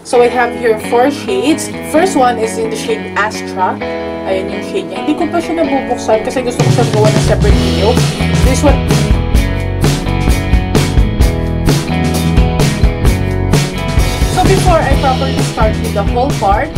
So I have here 4 shades. First one is in the shade Astra. Ayan yung shade niya. Hindi ko pa siya nabubuksan kasi gusto ko siyang gawa ng separate video. This one. So before I properly start with the whole part,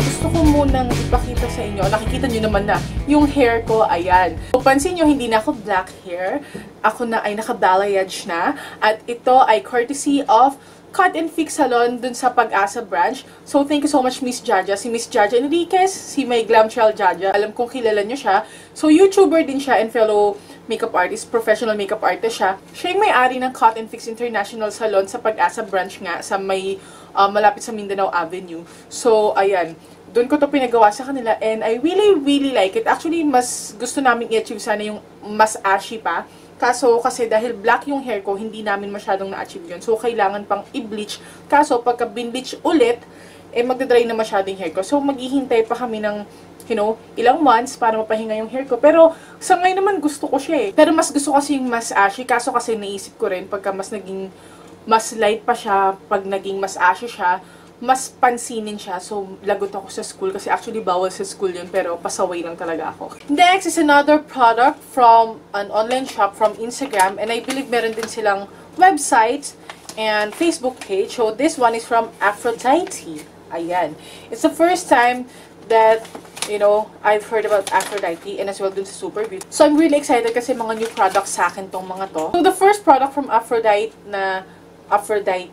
gusto ko munang ipakita sa inyo. Nakikita nyo naman na yung hair ko, ayan. So pansin nyo, hindi na ako black hair. Ako na ay naka-balayage na. At ito ay courtesy of Cut and Fix Salon dun sa Pag-asa branch. So, thank you so much, Miss Jaja. Si Miss Jaja Enriquez, si may Glam Child Jaja. Alam kong kilala nyo siya. So, YouTuber din siya and fellow makeup artist, professional makeup artist siya. Siya yung may-ari ng Cut and Fix International Salon sa Pag-asa branch nga sa may malapit sa Mindanao Avenue. So, ayan. Doon ko to pinagawa sa kanila and I really like it. Actually, mas gusto namin i-achieve sana yung mas ashy pa. Kaso, kasi dahil black yung hair ko, hindi namin masyadong na-achieve yun. So, kailangan pang i-bleach. Kaso, pagka bin-bleach ulit, magdadry na masyadong hair ko. So, maghihintay pa kami ng, ilang months para mapahinga yung hair ko. Pero, sa ngayon naman gusto ko siya eh. Pero mas gusto kasi yung mas ashy. Kaso kasi naisip ko rin, pagka mas light pa siya, pag naging mas ashy siya, mas pansinin siya. So, lagot ako sa school. Kasi actually, bawal sa school yun. Pero, pasaway lang talaga ako. Next is another product from an online shop from Instagram. And I believe meron din silang website and Facebook page. So, this one is from Aphrodite. Ayan. It's the first time that, I've heard about Aphrodite and as well dun sa Super Beauty. So, I'm really excited kasi mga new products sa akin tong mga to. So, the first product from Aphrodite na Aphrodite,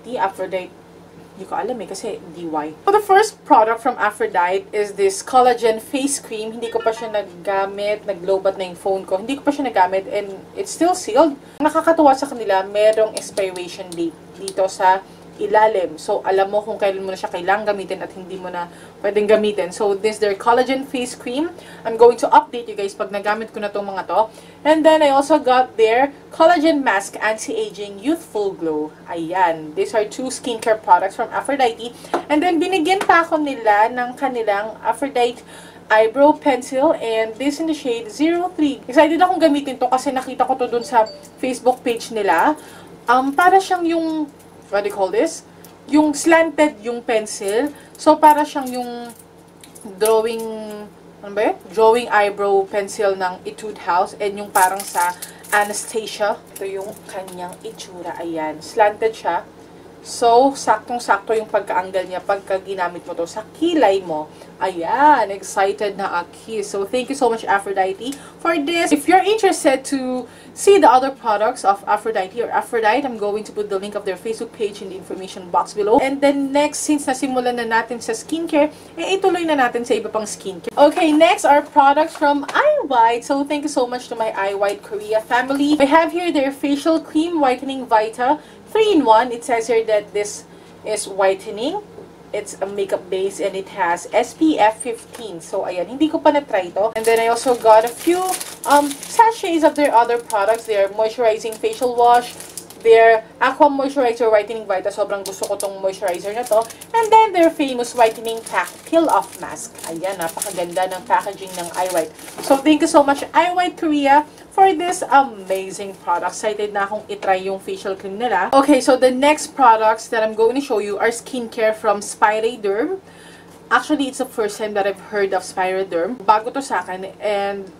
hindi ko alam kasi DY. So, the first product from Aphrodite is this collagen face cream. Hindi ko pa siya naggamit. Nag-lowbat na yung phone ko. Hindi ko pa siya nagamit and it's still sealed. Nakakatuwa sa kanila, merong expiration date dito sa ilalim. So, alam mo kung kailan mo na siya kailangang gamitin at hindi mo na pwedeng gamitin. So, this their collagen face cream. I'm going to update you guys pag nagamit ko na itong mga to. And then, I also got their collagen mask anti-aging youthful glow. Ayan. These are 2 skincare products from Aphrodite. And then, binigyan pa ako nila ng kanilang Aphrodite eyebrow pencil and this in the shade 03. Excited akong gamitin to kasi nakita ko to dun sa Facebook page nila. Para siyang yung what do you call this? Yung slanted yung pencil. So, para siyang yung drawing, drawing eyebrow pencil ng Etude House. And yung parang sa Anastasia. Ito yung kanyang itsura. Ayan. Slanted siya. So, saktong-sakto yung pagkaanggal niya pagka ginamit mo to sa kilay mo. Ayan. Excited na aki. So, thank you so much, Aphrodite, for this. If you're interested to see the other products of Aphrodite or Aphrodite, I'm going to put the link of their Facebook page in the information box below. And then next, since nasimulan na natin sa skincare, ituloy na natin sa iba pang skincare. Okay, next are products from iWhite. So, thank you so much to my iWhite Korea family. I have here their facial cream whitening Vita 3-in-1. It says here that this is whitening. It's a makeup base and it has SPF 15. So, ayan. Hindi ko pa na-try ito. And then, I also got a few sachets of their other products. Their moisturizing facial wash. Their Aqua Moisturizer Whitening Vita. Sobrang gusto ko tong moisturizer na to. And then, their famous Whitening Pack Peel-Off Mask. Ayan. Napakaganda ng packaging ng iWhite. So, thank you so much, iWhite Korea, for this amazing product. Excited na akong itry yung facial cream nila. Okay, so the next products that I'm going to show you are skincare from Spyraderm. Actually, it's the first time that I've heard of Spyraderm. Bago to sa akin. And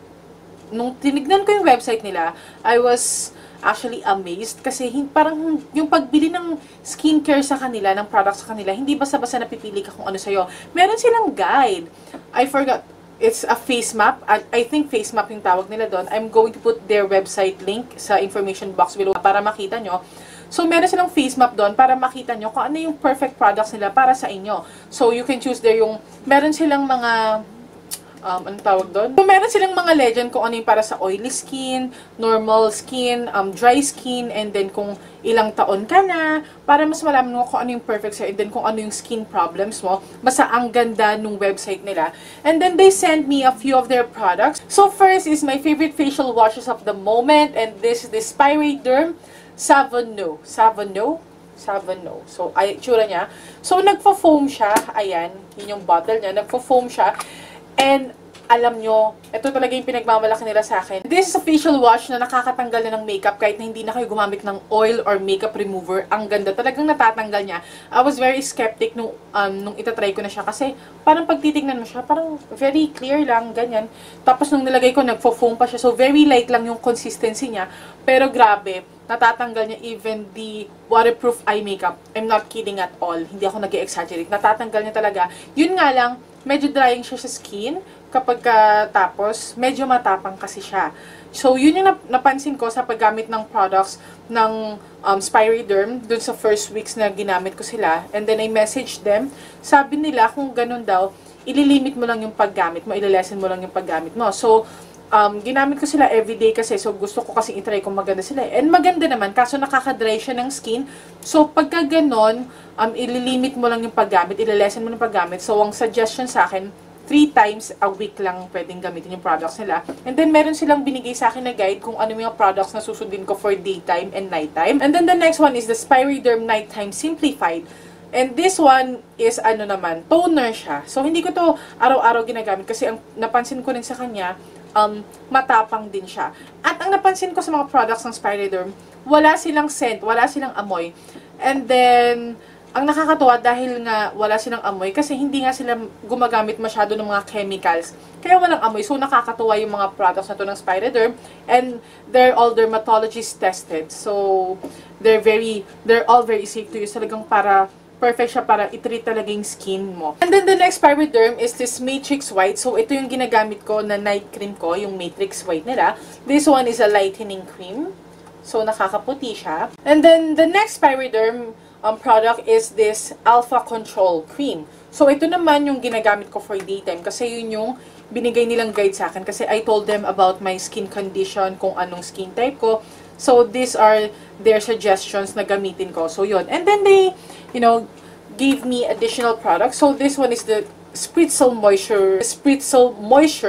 nung tinignan ko yung website nila, I was actually amazed. Kasi parang yung pagbili ng skincare sa kanila, ng products sa kanila, hindi basta-basta napipili ka kung ano sa'yo. Meron silang guide. I forgot. It's a face map. I think face map yung tawag nila doon. I'm going to put their website link sa information box below para makita nyo. So, meron silang face map doon para makita nyo kung ano yung perfect products nila para sa inyo. So, you can choose there yung, meron silang mga anong tawag doon? So, meron silang mga legend kung ano yung para sa oily skin, normal skin, dry skin, and then kung ilang taon ka na, para mas malaman mo kung ano yung perfect sa'yo, and then kung ano yung skin problems mo. Basta ang ganda nung website nila. And then they sent me a few of their products. So, first is my favorite facial washes of the moment, and this is the Spyraderm Savonneau. So, ay, tsura niya. So, nagpa-foam siya. Ayan, yun yung bottle niya. Nagpa-foam siya. And alam nyo, ito talaga yung pinagmamalaki nila sa akin. This is a facial wash na nakakatanggal na ng makeup kahit na hindi na kayo gumamit ng oil or makeup remover. Ang ganda, talagang natatanggal niya. I was very skeptic nung itatry ko na siya kasi parang pagtitignan mo siya, parang very clear lang, ganyan. Tapos nung nilagay ko, nagfo-foam pa siya. So, very light lang yung consistency niya. Pero grabe, natatanggal niya even the waterproof eye makeup. I'm not kidding at all. Hindi ako nag-exaggerate. Natatanggal niya talaga. Yun nga lang, medyo drying siya sa skin. Kapag tapos, medyo matapang kasi siya. So, yun yung napansin ko sa paggamit ng products ng Spyriderm dun sa first weeks na ginamit ko sila. And then, I messaged them. Sabi nila, kung ganun daw, ililimit mo lang yung paggamit mo, ililesen mo lang yung paggamit mo. So, ginamit ko sila everyday kasi. So, gusto ko kasi itry kung maganda sila. And maganda naman, kaso nakaka-dry siya ng skin. So, pagka ganon, ililimit mo lang yung paggamit, ililesen mo ng paggamit. So, ang suggestion sa akin, 3 times a week lang pwedeng gamitin yung products nila. And then, meron silang binigay sa akin na guide kung ano yung products na susundin ko for daytime and nighttime. And then, the next one is the Spyriderm Nighttime Simplified. And this one is, ano naman, toner siya. So, hindi ko to araw-araw ginagamit kasi ang napansin ko rin sa kanya, matapang din siya. At ang napansin ko sa mga products ng Spyriderm, wala silang scent, wala silang amoy. And then, ang nakakatuwa dahil nga wala silang amoy kasi hindi nga sila gumagamit masyado ng mga chemicals. Kaya walang amoy. So, nakakatuwa yung mga products na to ng Spyriderm. And they're all dermatologist tested. So, they're all very safe to use. Talagang para perfect siya para i-treat talaga yung skin mo. And then the next Spyriderm is this Matrix White. So, ito yung ginagamit ko na night cream ko, yung Matrix White nila. This one is a lightening cream. So, nakakaputi siya. And then, the next Spyriderm product is this Alpha Control Cream. So, ito naman yung ginagamit ko for daytime kasi yun yung binigay nilang guide sa akin kasi I told them about my skin condition, kung anong skin type ko. So, these are their suggestions na gamitin ko. So, yun. And then they, gave me additional products. So, this one is the Spritzel Moisture.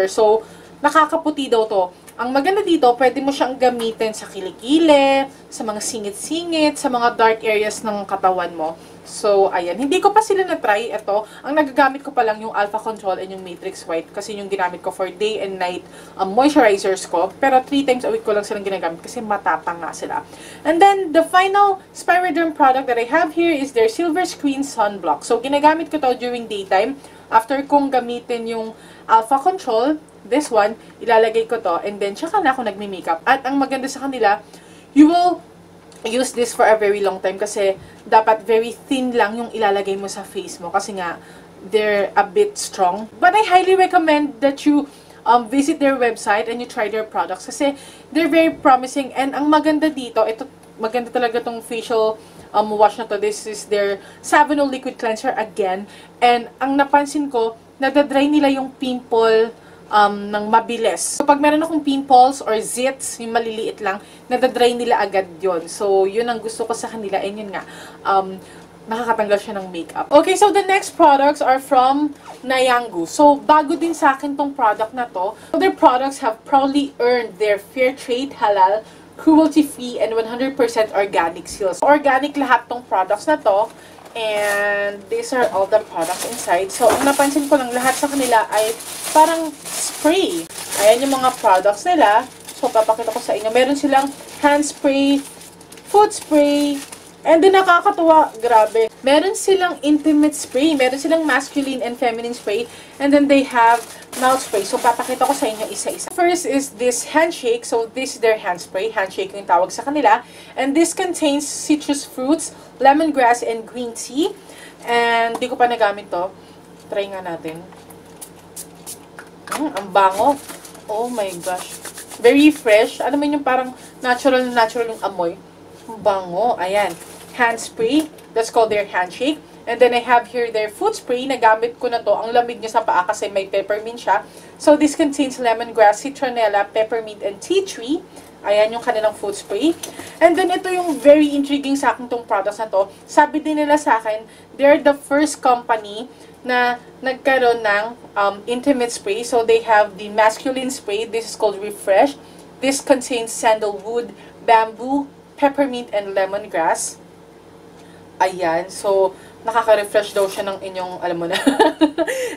So, nakakaputi daw to. Ang maganda dito, pwede mo siyang gamitin sa kilikili, sa mga singit-singit, sa mga dark areas ng katawan mo. So, ayan. Hindi ko pa sila na-try ito. Ang nagagamit ko pa lang yung Alpha Control and yung Matrix White kasi yung ginamit ko for day and night moisturizers ko. Pero 3 times a week ko lang silang ginagamit kasi matapang nga sila. And then, the final Spyriderm product that I have here is their Silver Screen Sunblock. So, ginagamit ko to during daytime. After kong gamitin yung Alpha Control, this one, ilalagay ko to, and then, tsaka na ako nagmi-makeup. At ang maganda sa kanila, you will use this for a very long time kasi dapat very thin lang yung ilalagay mo sa face mo kasi nga, they're a bit strong. But I highly recommend that you visit their website and you try their products kasi they're very promising. And ang maganda dito, ito, maganda talaga tong facial wash na to. This is their Savanol Liquid Cleanser again. And ang napansin ko, nadadry nila yung pimple ng mabilis. So, pag meron akong pimples or zits, yung maliliit lang, nadadry nila agad yon. So, yun ang gusto ko sa kanila. And yun nga, nakakatanggal siya ng makeup. Okay, so the next products are from Nayangu. So, bago din sa akin tong product na to. Their products have proudly earned their fair trade, halal, cruelty-free, and 100% organic seals. Organic lahat tong products na to. And these are all the products inside. So, ang napansin ko lang lahat sa kanila ay parang spray. Ayan yung mga products nila. So, papakita ko sa inyo. Meron silang hand spray, foot spray, and then nakakatuwa, grabe. Meron silang intimate spray, meron silang masculine and feminine spray, and then they have mouth spray. So, papakita ko sa inyo isa-isa. First is this handshake. So, this is their hand spray. Handshake yung tawag sa kanila. And this contains citrus fruits, lemongrass, and green tea. And, di ko pa nagamit to. Try nga natin. Ang bango. Oh my gosh. Very fresh. Ano man yung parang natural yung amoy. Ang bango. Ayan. Hand spray. That's called their handshake. And then I have here their foot spray. Nagamit ko na to. Ang lamig niya sa paa kasi may peppermint siya. So this contains lemongrass, citronella, peppermint, and tea tree. Ayan yung kanilang foot spray. And then ito yung very intriguing sa akin tong products na to. Sabi din nila sa akin, they're the first company na nagkaroon ng intimate spray. So they have the masculine spray. This is called Refresh. This contains sandalwood, bamboo, peppermint, and lemongrass. Ayan. So, nakaka-refresh daw siya ng inyong, alam mo na.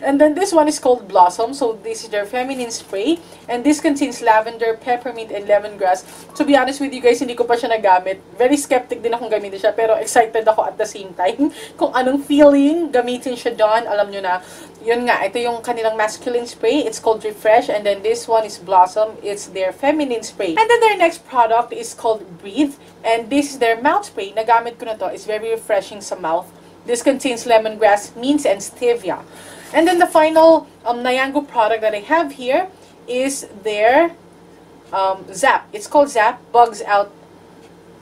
And then this one is called Blossom. So this is their feminine spray. And this contains lavender, peppermint, and lemongrass. To be honest with you guys, hindi ko pa siya nagamit. Very skeptic din akong gamitin siya. Pero excited ako at the same time. Kung anong feeling, gamitin siya doon. Alam nyo na. Yun nga, ito yung kanilang masculine spray. It's called Refresh. And then this one is Blossom. It's their feminine spray. And then their next product is called Breathe. And this is their mouth spray. Nagamit ko na to. It's very refreshing sa mouth. This contains lemongrass, mint, and stevia. And then the final Nayango product that I have here is their Zap. It's called Zap Bugs Out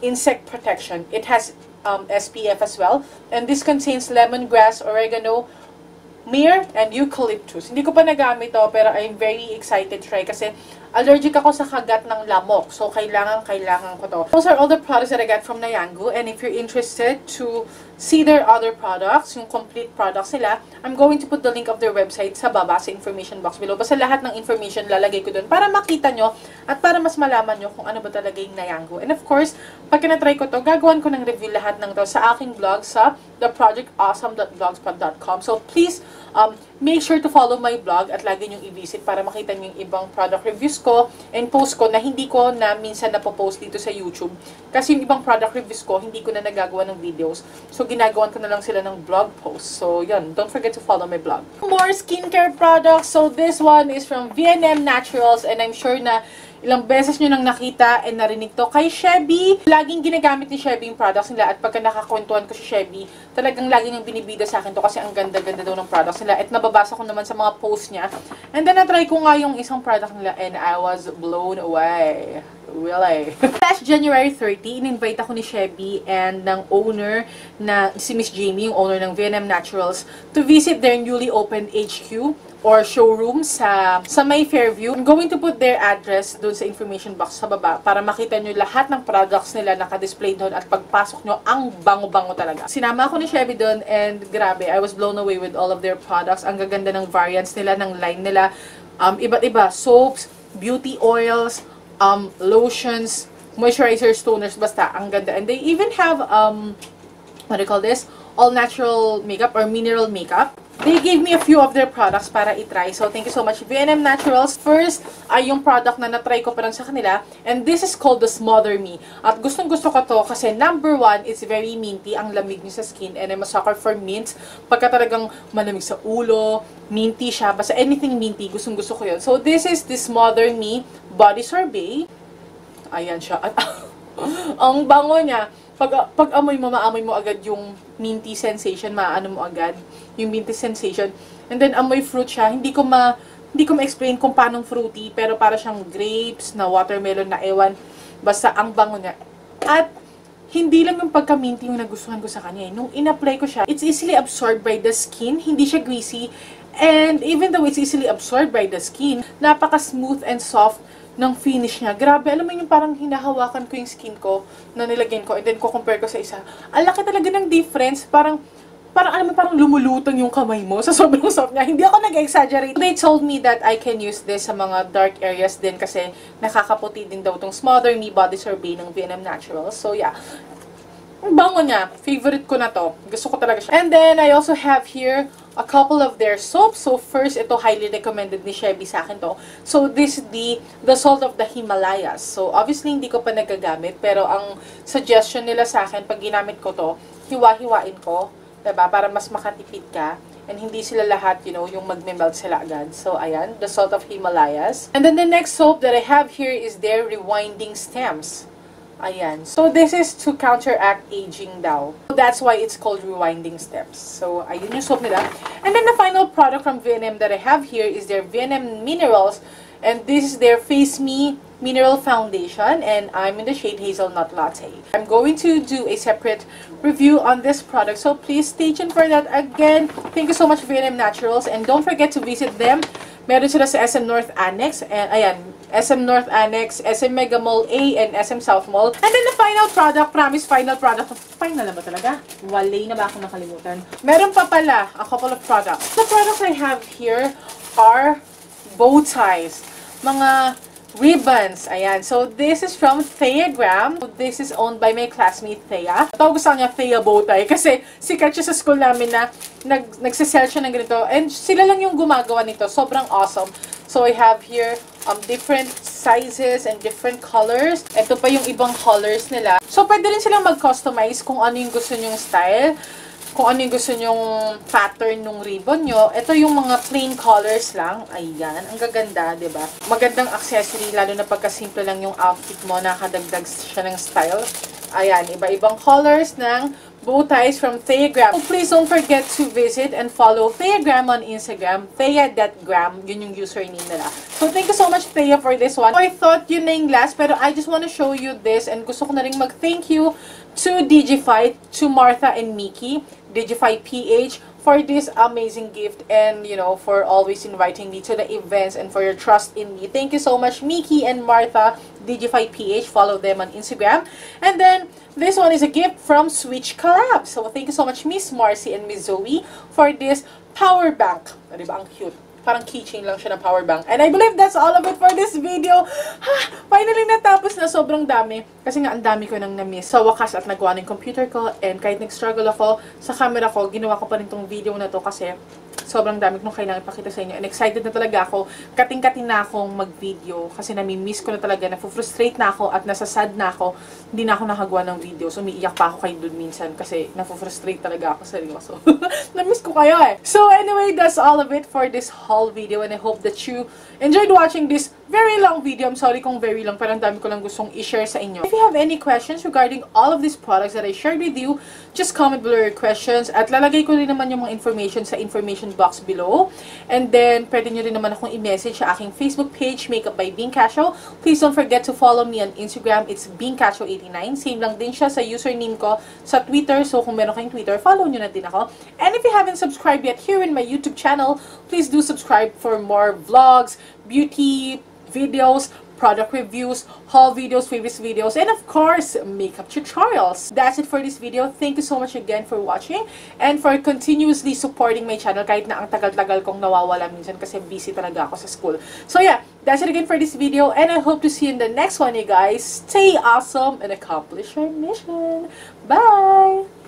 Insect Protection. It has SPF as well. And this contains lemongrass, oregano, myrrh, and eucalyptus. Hindi ko pa nagamit to, pero I'm very excited to try kasi allergic ako sa kagat ng lamok. So, kailangan ko to. Those are all the products that I got from Nayango. And if you're interested to see their other products, yung complete products nila, I'm going to put the link of their website sa baba, sa information box below. Basta lahat ng information lalagay ko dun para makita nyo at para mas malaman nyo kung ano ba talaga yung Nayango. And of course, pag na-try ko to, gagawan ko ng review lahat ng to sa aking blog sa theprojectawesome.blogspot.com. So, please, make sure to follow my blog at lagi nyo i-visit para makita nyo yung ibang product reviews ko and post ko na hindi ko na minsan napopost dito sa YouTube. Kasi yung ibang product reviews ko, hindi ko na nagagawa ng videos. So, ginagawan ko na lang sila ng blog post. So, yun. Don't forget to follow my blog. More skincare products. So, this one is from V&M Naturals and I'm sure na ilang beses nyo nang nakita and narinig to kay Shebby. Laging ginagamit ni Shebby yung products nila at pagka nakakwentuhan ko si Shebby, talagang laging yung binibida sa akin to kasi ang ganda-ganda daw ng products nila at nababasa ko naman sa mga posts niya. And then na-try ko nga yung isang product nila and I was blown away. Really. Last January 30, in-invite ako ni Shebby and ng owner na si Miss Jamie, yung owner ng V&M Naturals, to visit their newly opened HQ or showroom sa May Fairview. I'm going to put their address doon sa information box sa baba para makita nyo lahat ng products nila naka-display doon at pagpasok nyo, ang bango-bango talaga. Sinama ako ni Shebby doon and grabe, I was blown away with all of their products. Ang gaganda ng variants nila, ng line nila. Iba't iba, soaps, beauty oils, lotions, moisturizers, toners, basta, ang ganda. And they even have, what do you call this? All-natural makeup or mineral makeup. They gave me a few of their products para i-try. So, thank you so much, V&M Naturals. First, ay yung product na na-try ko pa lang sa kanila. And this is called the Smother Me. At gustong-gusto ko to kasi number one, it's very minty. Ang lamig niya sa skin. And I'm a sucker for mints. Pagka talagang malamig sa ulo, minty siya. Basta anything minty, gustong-gusto ko yun. So, this is the Smother Me Body Sorbet. Ayan siya. At ang bango niya. Pag amoy mo, maamoy mo agad yung minty sensation, maano mo agad yung minty sensation. And then amoy fruit siya. Hindi ko ma-explain kung paano fruity, pero para siyang grapes, na watermelon, na ewan. Basta ang bango niya. At hindi lang yung pagka-minty yung nagustuhan ko sa kanya. Nung in-apply ko siya, it's easily absorbed by the skin. Hindi siya greasy. And even though it's easily absorbed by the skin, napaka-smooth and soft ng finish niya. Grabe, alam mo yung parang hinahawakan ko yung skin ko na nilagyan ko and then ko compare ko sa isa. Ang laki talaga ng difference. Parang alam mo, parang lumulutang yung kamay mo sa sobrang soft niya. Hindi ako nag-exaggerate. They told me that I can use this sa mga dark areas din kasi nakakaputi din daw tong Smother Me Body Sorbet ng V&M Naturals. So yeah, ang bango niya. Favorite ko na to. Gusto ko talaga siya. And then I also have here a couple of their soaps. So first, ito highly recommended ni Shebby sa akin to. So this is the Salt of the Himalayas. So obviously hindi ko pa nagagamit, pero ang suggestion nila sa akin pag ginamit ko to, hiwa-hiwain ko, diba? Para mas makatipid ka. And hindi sila lahat, you know, yung magme-melt sila agad. So ayan, the Salt of Himalayas. And then the next soap that I have here is their Rewinding Stems. Ayan. So, this is to counteract aging daw. So, that's why it's called Rewinding Steps. So, ayun yung soap nila. And then, the final product from V&M that I have here is their V&M Minerals. And this is their Face Me Mineral Foundation. And I'm in the shade Hazelnut Latte. I'm going to do a separate review on this product. So, please stay tuned for that. Again, thank you so much, V&M Naturals. And don't forget to visit them. Meron sila sa SM North Annex. And, ayan, SM North Annex, SM Mega Mall A, and SM South Mall. And then the final product, promise final product. Final na ba talaga? Wala na ba ako nakalimutan? Meron pa pala a couple of products. The products I have here are bow ties. Mga ribbons. Ayan. So, this is from Theagram. This is owned by my classmate, Thea. Tawag ko sa kanya, Thea Bowtie. Kasi sikat siya sa school namin na nagsisell siya ng ganito. And sila lang yung gumagawa nito. Sobrang awesome. So, I have here different sizes and different colors. Ito pa yung ibang colors nila. So, pwede rin silang mag-customize kung ano yung gusto nyong style. Kung ano yung gusto nyong pattern ng ribbon nyo. Ito yung mga plain colors lang. Ayan. Ang gaganda, diba? Magandang accessory, lalo na pagkasimple lang yung outfit mo, nakadagdag siya ng style. Ayan. Iba-ibang colors ng bow ties from Theagram. So please don't forget to visit and follow Theagram on Instagram. Thea.gram. Yun yung username nila. So thank you so much, Thea, for this one. I thought yun na yung last, pero I just want to show you this. And gusto ko na rin mag-thank you to Digify, to Martha and Mickey, Digify PH, for this amazing gift and, you know, for always inviting me to the events and for your trust in me. Thank you so much, Mickey and Martha, Digify PH. Follow them on Instagram. And then, this one is a gift from Switch Collab. So, thank you so much, Miss Marcy and Miss Zoe, for this power bank. Diba? Ang cute. Parang keychain lang siya na power bank. And I believe that's all of it for this video. Finally natapos na, sobrang dami. Kasi nga ang dami ko nang na-miss. Sa wakas at nagawa ng computer ko. And kahit nag-struggle ako sa camera ko, ginawa ko pa rin tong video na to kasi sobrang dami ko nung kailangan ipakita sa inyo. And excited na talaga ako. Kating-kating na akong mag-video. Kasi nami-miss ko na talaga. Nafu-frustrate na ako at nasasad na ako. Hindi na ako nakagawa ng video. So, umiiyak pa ako kay Dude minsan kasi nafu-frustrate talaga ako. Seryoso. Na-miss ko kayo eh. So, anyway, that's all of it for this haul video. And I hope that you enjoyed watching this very long video. I'm sorry kung very long. Pero ang dami ko lang gustong i-share sa inyo. If you have any questions regarding all of these products that I shared with you, just comment below your questions. At lalagay ko rin naman yung mga information sa information box below. And then, pwede nyo rin naman akong i-message sa aking Facebook page, Makeup by Being Casio. Please don't forget to follow me on Instagram. It's BeingCasio89. Same lang din siya sa username ko sa Twitter. So, kung meron kayong Twitter, follow nyo na din ako. And if you haven't subscribed yet here in my YouTube channel, please do subscribe for more vlogs, beauty videos, product reviews, haul videos, favorites videos, and of course, makeup tutorials. That's it for this video. Thank you so much again for watching and for continuously supporting my channel kahit na ang tagal-tagal kong nawawala minsan kasi busy talaga ako sa school. So yeah, that's it again for this video and I hope to see you in the next one, you guys. Stay awesome and accomplish your mission. Bye!